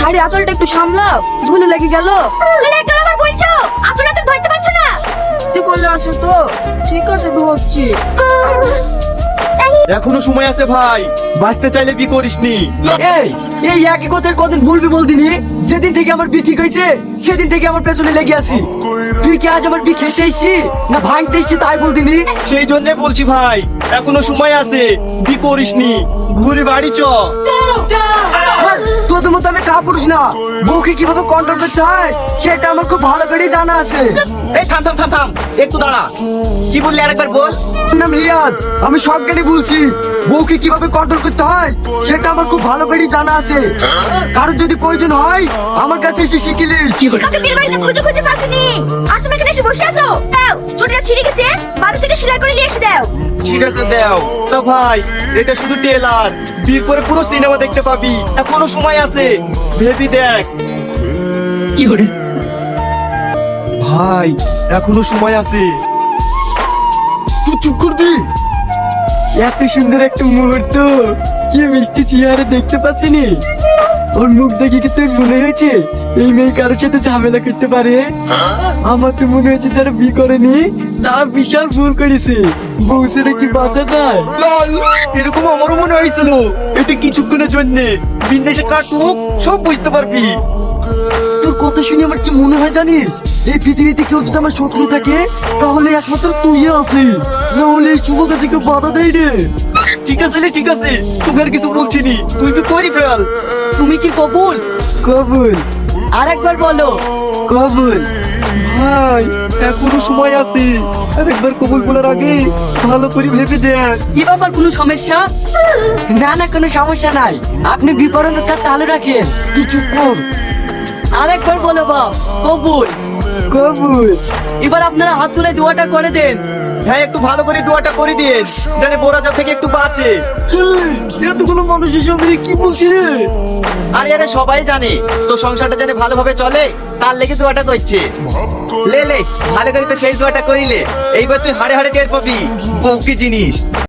শাড়ি আঁচলটা একটু সামলাও, ধুলো লেগে গেল। আমার বলছো আঁচলটা তো ধরতে পারছো না? তুই করলে আসে তো, ঠিক আছে ধরছি। এখনো সময় আছে ভাই, বাঁচতে চাইলে বি করিসনি। এই এই একই কথায় কদিন বলবি বলদিনি? যেদিন থেকে আমার বি ঠিক হয়েছে সেদিন থেকে আমার পেছনে লেগে আছি। তুই কি আজ আমার বি খেতে এসছি না ভাঙতে এসছি তাই বলদিনি? সেই জন্য বলছি ভাই, এখনো সময় আছে, বি করিসনি, ঘুরে বাড়ি চ। তোদের মতো আমি কাপুরুষ না, বউকে কিভাবে কন্ট্রোল করতে হয় সেটা আমার খুব ভালো করে জানা আছে। এই থাম থাম থাম থাম, একটু দাঁড়া। কি বললি আরেকবার বল। আমার নাম রিয়াজ, আমি সব জ্ঞানী বলছি। বউকে কিভাবে কন্ট্রোল করতে হয় সেটা আমার খুব ভালো করে জানা আছে। কারোর যদি প্রয়োজন হয় আমার কাছে এসে শিখিলিস। তোকে বিয়ের বাড়িতে খুঁজে খুঁজে পাসনি, আর তুমি এখানে এসে বসে আছো। দাও, চুড়িটা ছিঁড়ে গেছে, বাড়ি থেকে সেলাই করে নিয়ে এসে দাও। ঠিক আছে দাও। তা ভাই, এটা শুধু টেলার, বিয়ের পরে পুরো সিনেমা দেখতে পাবি, এখনো সময় আছে, ভেবি দেখ। ভাই এখনো সময় আছে। তুই চুপ করবি? এত সুন্দর একটা মুহূর্ত কি মিষ্টি চেহারা দেখতে পাচ্ছিনি? ওর মুখ দেখে কি তোর মনে হয়েছে এই মেয়ে কারোর সাথে ঝামেলা করতে পারে? আমার তো মনে হয়েছে যারা বিয়ে করেনি তারা বিশাল ভুল করেছে। বউ ছেড়ে কি বাঁচা যায়? এরকম আমারও মনে হয়েছিল। এটা কিছুক্ষণের জন্য, বিন্যাসে কাটুক সব বুঝতে পারবি। তোর কথা শুনে আমার কি মনে হয় জানিস? এই পৃথিবীতে কেউ যদি আমার শত্রু থাকে তাহলে একমাত্র তুই আছিস, না হলে এই শুভ কাজে কেউ বাধা দেয় রে। ঠিক আছে রে, ঠিক আছে, তোকে আর কিছু বলছিনি, তুই তো করে ফেল। তুমি কি কবুল? কবুল। আরেকবার বলো। কবুল। ভাই এখনো সময় আছে, আরেকবার কবুল বলার আগে ভালো করে ভেবে দেখ। কি ব্যাপার, কোনো সমস্যা? না না কোনো সমস্যা নাই, আপনি বিপরণের কাজ চালু রাখেন। তুই চুপ কর। আরেকবার বলো বাপ, কবুল। কবুল। এবার আপনারা হাত তুলে দোয়াটা করে দেন। হ্যাঁ একটু ভালো করে দোয়াটা করে দিন, জানে বোরাজা থেকে একটু বাঁচে। এতগুলো মানুষের সামনে কি বলছি রে? আর আরে সবাই জানে তো সংসারটা জানে ভালোভাবে চলে, তার লেগে দোয়াটা করছে। লে লে ভালো করে তো সেই দোয়াটা করিলে, এইবার তুই হাড়ে হাড়ে টের পাবি বউ কি জিনিস।